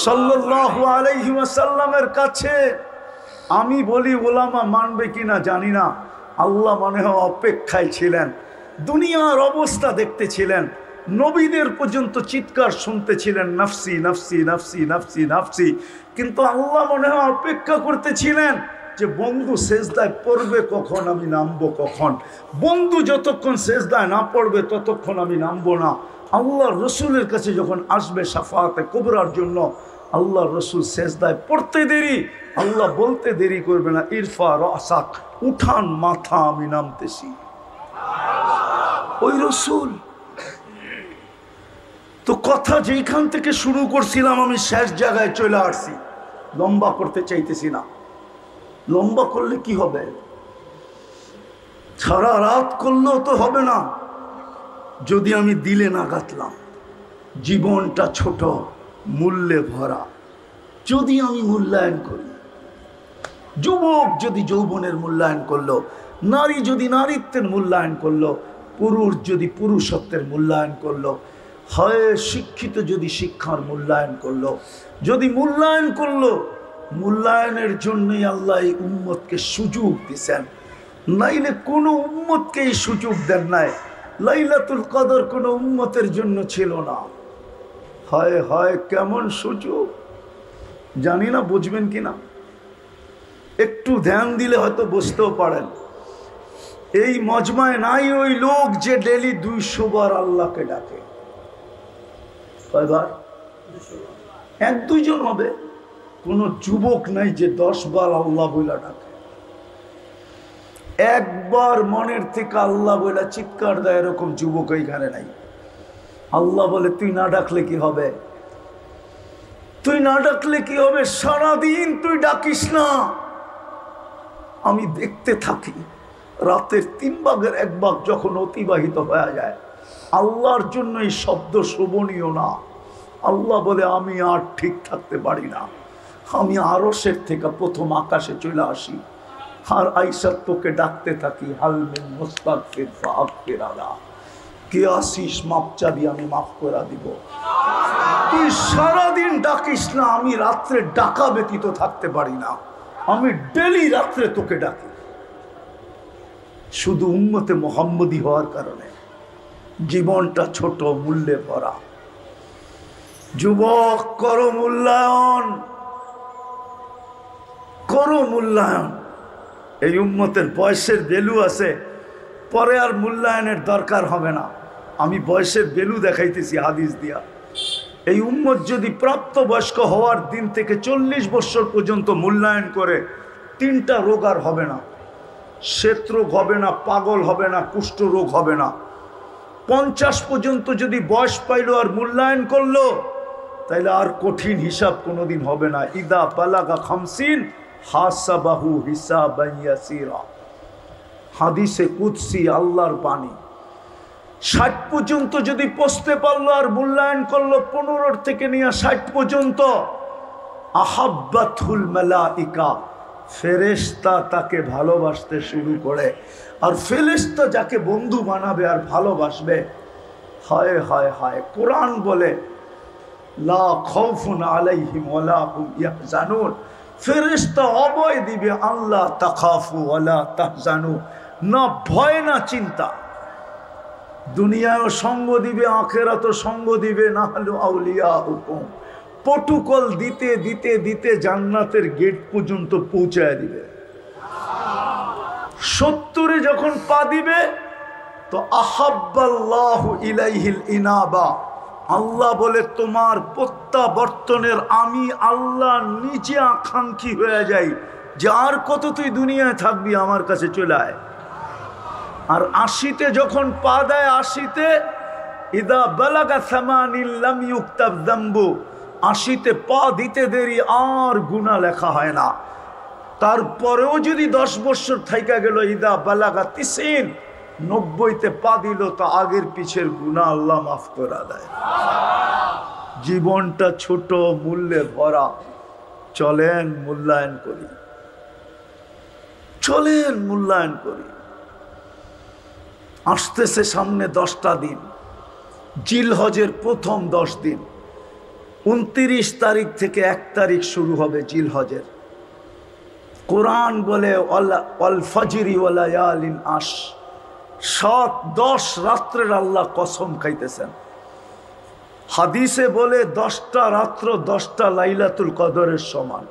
সাল্লাল্লাহু আলাইহি ওয়াসাল্লামের কাছে। আমি বলি ওলামা মানবে কিনা জানি না, আল্লাহ মনে হয় অপেক্ষায় ছিলেন, দুনিয়ার অবস্থা দেখতেছিলেন, নবীদের পর্যন্ত চিৎকার শুনতেছিলেন, নাফসি নাফসি নাফসি নাফসি নাফসি। কিন্তু আল্লাহ মনে হয় অপেক্ষা করতেছিলেন যে বন্ধু সেজদায় পড়বে কখন, আমি নামবো কখন। বন্ধু যতক্ষণ সেজদায় না পড়বে ততক্ষণ আমি নামবো না। আল্লাহর রসুলের কাছে যখন আসবে শাফাআতে কুবরার জন্য, আল্লাহর রসুল সেজদায় পড়তে দেরি, আল্লাহ বলতে দেরি করবে না, ইরফা রাসাক, উঠান মাথা, আমি নামতেছি। ওই রসুল তো কথা যেখান থেকে শুরু করছিলাম আমি শেষ জায়গায় চলে আসছি। লম্বা করতে চাইতেছি না, লম্বা করলে কি হবে? সারা রাত করলেও তো হবে না যদি আমি দিলে না গাতলাম। জীবনটা ছোট, মূল্যে ভরা, যদি আমি মূল্যায়ন করি, যুবক যদি যৌবনের মূল্যায়ন করলো, নারী যদি নারীত্বের মূল্যায়ন করলো, পুরুষ যদি পুরুষত্বের মূল্যায়ন করলো, হয় শিক্ষিত যদি শিক্ষার মূল্যায়ন করলো, যদি মূল্যায়ন করলো, মূল্যায়নের জন্যই আল্লাহ এই উম্মতকে সুযোগ দিছেন, নাইলে কোনো উম্মতকে এই সুযোগ দেন নাই। লাইলাতুল কদর কোনো উম্মতের জন্য ছিল না। হয় হয় কেমন সুযোগ জানি না, বুঝবেন কিনা, একটু ধ্যান দিলে হয়তো বুঝতেও পারেন। এই মজমায় নাই ওই লোক যে ডেলি 200 বার আল্লাহকে ডাকে। কয়বার? 1-2 জন হবে। কোনো যুবক নাই যে 10 বার আল্লাহ বইলা ডাকে। একবার মনের থেকে আল্লাহ বইলা চিৎকার দেয় এরকম যুবক এইখানে নাই। আল্লাহ বলে তুই না ডাকলে কি হবে? তুই না ডাকলে কি হবে? সারাদিন তুই ডাকিস না, আমি দেখতে থাকি রাতের 3 ভাগের 1 ভাগ যখন অতিবাহিত হয়ে যায়, আল্লাহর জন্য এই শব্দ শোভনীয় না। আল্লাহ বলে আমি আর ঠিক থাকতে পারি না, আমি আরশের থেকে প্রথম আকাশে চলে আসি, আর আইসা তোকে ডাকতে থাকি, হালমিন মুস্তাগফির ফাগফির আলা, কে আসিস মাপ চাবি আমি মাফ করে দিব। তুই সারাদিন ডাকিস না, আমি রাত্রে ডাকা ব্যতীত থাকতে পারি না, আমি ডেলি রাত্রে তোকে ডাকি, শুধু উম্মতে মুহাম্মদী হওয়ার কারণে। জীবনটা ছোট, মূল্যে ভরা। যুবক, করো মূল্যায়ন, করো মূল্যায়ন। এই উম্মতের বয়সের ভ্যালু আছে, পরে আর মূল্যায়নের দরকার হবে না। আমি বয়সের ভ্যালু দেখাইতেছি হাদিস দিয়া। এই উম্মত যদি প্রাপ্তবয়স্ক হওয়ার দিন থেকে 40 বছর পর্যন্ত মূল্যায়ন করে, 3টা রোগ আর হবে না। শ্বেত রোগ হবে না, পাগল হবে না, কুষ্ঠ রোগ হবে না। 50 পর্যন্ত যদি বয়স পাইলো আর মূল্যায়ন করলো, তাইলে আর কঠিন হিসাব কোনোদিন হবে না। ইদা বালাগা 50 হাসাবাহু হিসাবান ইয়াসিরা, হাদিসে কুদসি, আল্লাহর বাণী। 60 পর্যন্ত যদি পৌঁছতে পারলো আর মূল্যায়ন করলো, 15 থেকে নিয়ে 60 পর্যন্ত, আহাব্বাতুল মালাইকা, ফেরেশতা তাকে ভালোবাসতে শুরু করে। আর ফেরেশতা যাকে বন্ধু বানাবে আর ভালোবাসবে, হায় হায় হায়, কোরআন বলে লা খাউফুন আলাইহিম ওয়ালা হুম ইয়াহজানুন, ফেরেশতা অভয় দিবে, আল্লাহ তাখাফু ওয়ালা তাহজানু, না ভয় না চিন্তা। দুনিয়ায়ও সঙ্গ দিবে, আখিরাতেও সঙ্গ দিবে, না হলো আউলিয়া হুকুম, প্রটোকল দিতে দিতে দিতে জান্নাতের গেট পর্যন্ত পৌঁছায় দিবে। 70 যখন পা দিবে, তো আহাব্বাল্লাহু ইলাইহিল ইনাবা, আল্লাহ বলে তোমার প্রত্যাবর্তনের আমি আল্লাহ নিজে আকাঙ্ক্ষী হয়ে যাই, যে আর কত তুই দুনিয়ায় থাকবি, আমার কাছে চলে আয়। আর 80তে যখন পা দেয়, 80তে ইদা বালাগা 80 লাম ইউক্তাব যামবু, 80তে পা দিতে দেরি আর গুনাহ লেখা হয় না। তারপরেও যদি 10 বছর থাইকা গেল, ইদা বালাগা 90, 90তে পা দিল, তো আগের পিছের গুনাহ আল্লাহ মাফ করে দেয়। জীবনটা ছোট, মূল্যে ভরা। চলেন মূল্যায়ন করি, চলেন মূল্যায়ন করি। আসতেছে সামনে 10টা দিন, জিলহজের প্রথম 10 দিন। 29 তারিখ থেকে 1 তারিখ শুরু হবে জিলহজের। কোরআন বলে ওয়াল ফজরি ওয়া লায়ালিন আশ, 7-10 রাত্রের আল্লাহ কসম খাইতেছেন। হাদিসে বলে 10টা রাত্র 10টা লাইলাতুল কদরের সমান।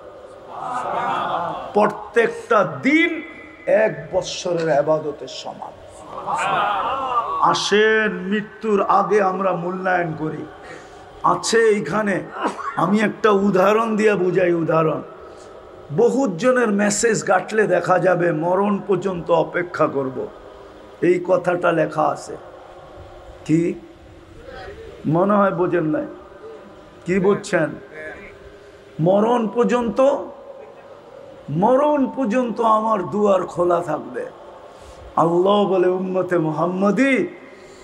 প্রত্যেকটা দিন 1 বৎসরের ইবাদতের সমান। আসেন মৃত্যুর আগে আমরা মূল্যায়ন করি। আছে এইখানে, আমি একটা উদাহরণ দিয়ে বুঝাই। উদাহরণ, বহুত জনের মেসেজ ঘাটলে দেখা যাবে মরণ পর্যন্ত অপেক্ষা করব, এই কথাটা লেখা আছে। কি মনে হয় বোঝেন নাই? কি বুঝছেন? মরণ পর্যন্ত, মরণ পর্যন্ত আমার দুয়ার খোলা থাকবে। আল্লাহ বলে উম্মতে মুহাম্মদী,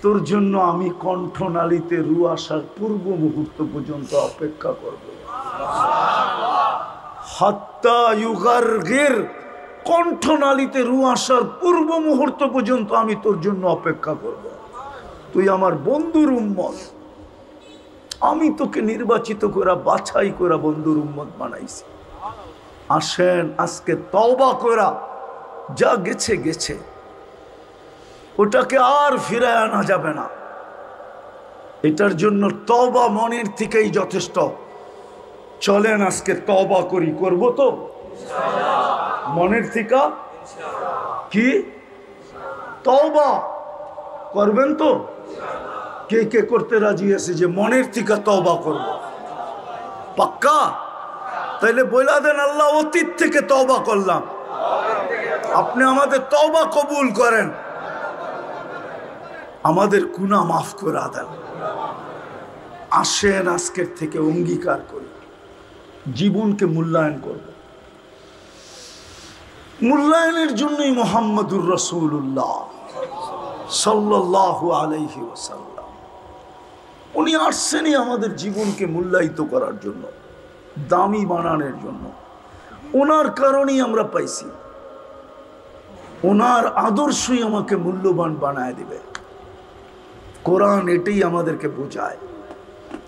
তোর জন্য আমি কণ্ঠনালীতে রু আসার পূর্ব মুহূর্ত পর্যন্ত অপেক্ষা করব। হাত্তা ইউগারগির, কণ্ঠনালীতে রু আসার পূর্ব মুহূর্ত পর্যন্ত আমি তোর জন্য অপেক্ষা করব। তুই আমার বন্ধুর উম্মত, আমি তোকে নির্বাচিত করা, বাছাই করা বন্ধুর উম্মত বানাইছি। আসেন আজকে তওবা করা, যা গেছে গেছে, ওটাকে আর ফিরে আনা যাবে না। এটার জন্য তওবা মনের থেকেই যথেষ্ট। চলেন আজকে তওবা করি। করব তো মনের থেকে? কি তওবা করবেন তো? কে কে করতে রাজি আছে যে মনের থেকে তওবা করব? পাক্কা? তাইলে বইলা দেন, আল্লাহ অতীত থেকে তওবা করলাম, আপনি আমাদের তওবা কবুল করেন, আমাদের গুনাহ মাফ করে দেন। আসেন আজকের থেকে অঙ্গীকার করি, জীবনকে মূল্যায়ন করব। মূল্যায়নের জন্যই মুহাম্মদুর রাসূলুল্লাহ সাল্লাল্লাহু আলাইহি ওয়াসাল্লাম উনি আসছেনই আমাদের জীবনকে মূল্যায়িত করার জন্য, দামি বানানোর জন্য। ওনার কারণেই আমরা পাইছি, ওনার আদর্শই আমাকে মূল্যবান বানায় দিবে। কোরআন এটাই আমাদেরকে বোঝায়।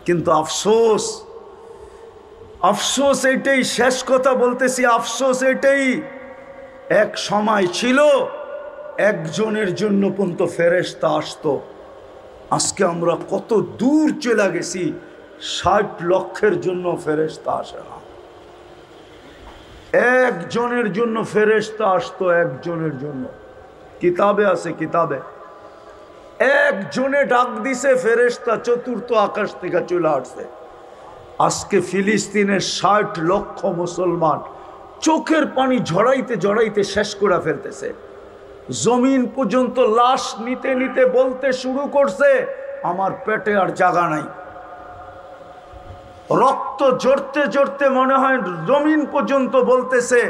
কিন্তু আফসোস, আফসোস এটাই, শেষ কথা বলতেছি, আফসোস এটাই, এক সময় ছিল একজনের জন্য পর্যন্ত ফেরেশতা আসতো। আজকে আমরা কত দূর চলে গেছি, 60 লক্ষের জন্য ফেরেশতা আসে না। একজনের জন্য ফেরেশতা আসতো, একজনের জন্য। কিতাবে আছে, কিতাবে একজনে ডাক দিছে, ফেরেশতা 4th আকাশ থেকে চলে আসছে। আজকে ফিলিস্তিনের 60 লক্ষ মুসলমান চোখের পানি ঝরাইতে ঝরাইতে শেষ করে ফেলতেছে। জমিন পর্যন্ত লাশ নিতে নিতে বলতে শুরু করছে, আমার পেটে আর জায়গা নাই। রক্ত জড়তে জড়তে মনে হয় জমিন পর্যন্ত বলতেছে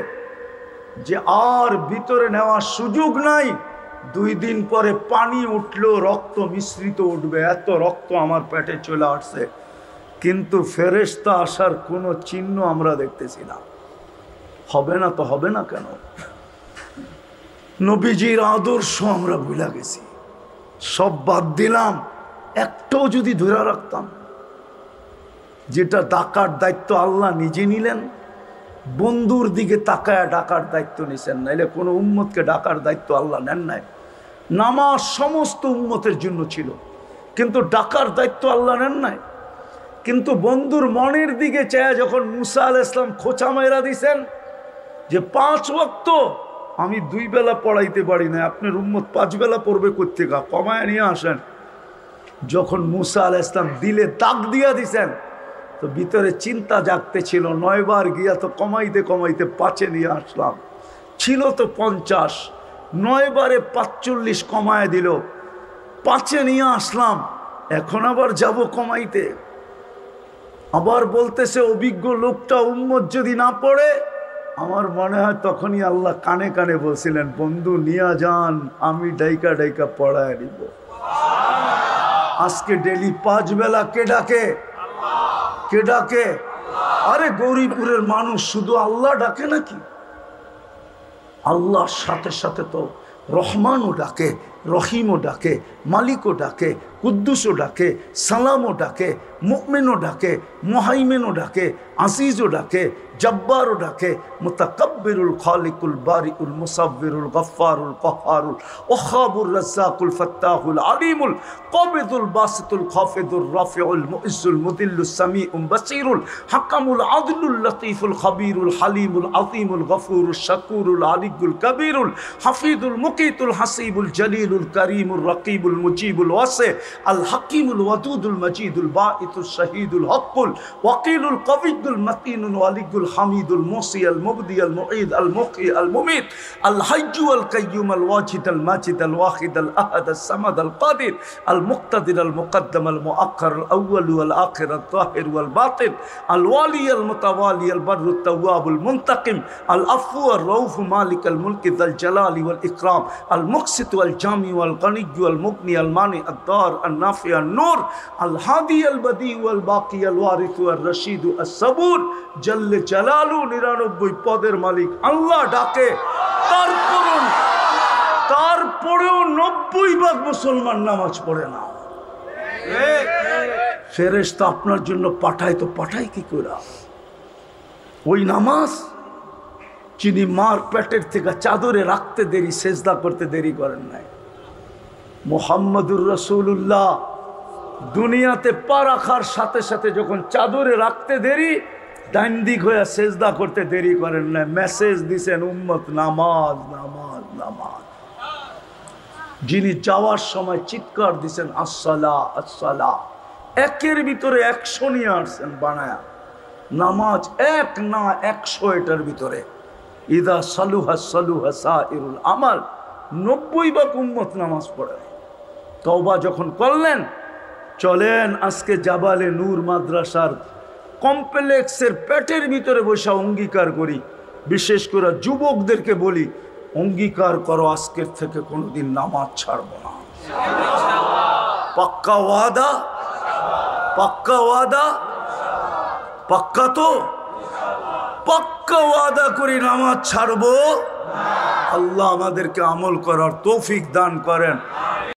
যে আর ভিতরে নেওয়ার সুযোগ নাই। 2 দিন পরে পানি উঠলেও রক্ত মিশ্রিত উঠবে, এত রক্ত আমার পেটে চলে আসছে। কিন্তু ফেরেশতা আসার কোনো চিহ্ন আমরা দেখতেছি না। হবে না তো হবে না কেন? নবীজির আদর্শ আমরা ভুলে গেছি, সব বাদ দিলাম। একটাও যদি ধরে রাখতাম, যেটা ডাকার দায়িত্ব আল্লাহ নিজে নিলেন, বন্ধুর দিকে তাকায় ডাকার দায়িত্ব নিছেন, নাইলে কোনো উম্মতকে ডাকার দায়িত্ব আল্লাহ নেন নাই। নামাজ সমস্ত উম্মতের জন্য ছিল, কিন্তু ডাকার দায়িত্ব আল্লাহ নেন নাই। কিন্তু বন্ধুর মনের দিকে চায় যখন মুসা আলাইহিস সালাম খোঁচা মাইরা দিছেন যে 5 ওয়াক্ত আমি 2 বেলা পড়াইতে পারি না, আপনার উম্মত 5 বেলা পড়বে কোত্থেকে, কমায় নিয়ে আসেন। যখন মুসা আলাইহিস সালাম দিলে দাগ দিয়া দিছেন, তো ভিতরে চিন্তা জাগতে ছিল, 9 বার গিয়া তো কমাইতে কমাইতে 5-এ নিয়ে আসলাম। ছিল তো 50, 9 বারে 45 কমায় দিল, 5-এ নিয়ে আসলাম। এখন আবার যাব কমাইতে। আবার বলতেছে অভিজ্ঞ লোকটা উম্মত যদি না পড়ে, আমার মনে হয় তখনই আল্লাহ কানে কানে বলছিলেন, বন্ধু নিয়া যান, আমি ডাইকা ডাইকা পড়ায় দিব। আজকে ডেলি 5 বেলা কে ডাকে? কে ডাকে? আরে গৌরীপুরের মানুষ শুধু আল্লাহ ডাকে নাকি? আল্লাহর সাথে সাথে তো রহমানও ডাকে, রহিমও ডাকে, মালিকও ডাকে, কুদ্দুসও ডাকে, সালামও ডাকে, মুমিনও ডাকে, মুহাইমিনও ডাকে, আজিজও ডাকে, জব্বারও ডাকে, মুতাকাব্বিরুল খালিকুল বারিউল মুসাব্বিরুল গফফারুল কহ্হারুল ওয়াহাবুর রাজ্জাকুল ফাত্তাহুল আলিমুল কাবিদুল বাসিতুল খাফিদুর রাফিউল মুইজ্জুল মুদিল্লুস সামিউল বাসীরুল হাকামুল আদলুল লতীফুল খবীরুল হালিমুল আযীমুল গফুরুশ শাকুরুল আলিয়ুল কবীরুল হাফিজুল মুকিতুল হাসিবুল জলিলুল করিমুর রকিবুল মুজিবুল ওয়াসি আল হাকিমুল ওয়াদুদুল মজিদুল বাঈতুল শহীদুল হকুল ওয়াকিলুল কবিয়ুল মতিনুল ওয়ালিয়ুল হামিদুল মুসি আল মুবদি আল মুঈদ আল মুকি আল মুমিত আল হাইয়্যু আল কাইয়্যুম আল ওয়াজিদ আল মাজিদ আল ওয়াহিদ আল আহাদ আল সামাদ আল কাদির আল মুক্তাদির আল মুকদ্দম আল মুআক্খার আল আউয়াল ওয়াল আখির আল যাহির ওয়াল বাতিন আল ওয়ালি আল মুতাওয়ালি আল বাররু তাওয়াব আল মুনতাকিম আল আফু আর রউফ মালিক আল মুলক যাল জালালি ওয়াল ইকরাম আল মুকসিত ওয়াল জামি ওয়াল গনি ওয়াল মুগনি আল মানি আদ দার আল নাফি আল নূর আল হাদি আল বদি ওয়াল বাকি আল ওয়ারিস ওয়াল রশিদ আস সাবুর জল্লে জালালু 99 পদের মালিক আল্লাহ ডাকে। তারপরেও 90% মুসলমান নামাজ পড়ে না। ফেরেশতা আপনার জন্য পাঠায়, তো পাঠায় কি করে? ওই নামাজ যিনি মার পেটের থেকে চাদরে রাখতে দেরি, সেজদা করতে দেরি করেন নাই। মুহাম্মদুর রাসূলুল্লাহ দুনিয়াতে পা রাখার সাথে সাথে যখন চাদরে রাখতে দেরি, ডান দিক হয়ে সেজদা করতে দেরি করেন না। মেসেজ দিছেন উম্মত নামাজ নামাজ নামাজ। যিনি যাওয়ার সময় চিৎকার দিছেন আসসালা আসসালা, একের ভিতরে 100 নিয়ে আসছেন বানায়া। নামাজ 1 না 100 এটার ভিতরে। ইদা সালুহা সালুহা সাইরুল আমাল, 90% উম্মত নামাজ পড়ে। তওবা যখন করলেন, চলেন আজকে জাবালে নূর মাদ্রাসার কমপ্লেক্সের পেটের ভিতরে বসে অঙ্গীকার করি, বিশেষ করে যুবকদেরকে বলি, অঙ্গীকার করো আজকের থেকে কোনোদিন নামাজ ছাড়বো না। পাক্কা ওয়াদা? পাক্কা ওয়াদা? পাক্কা তো? পাক্কা ওয়াদা করি নামাজ ছাড়বো। আল্লাহ আমাদেরকে আমল করার তৌফিক দান করেন।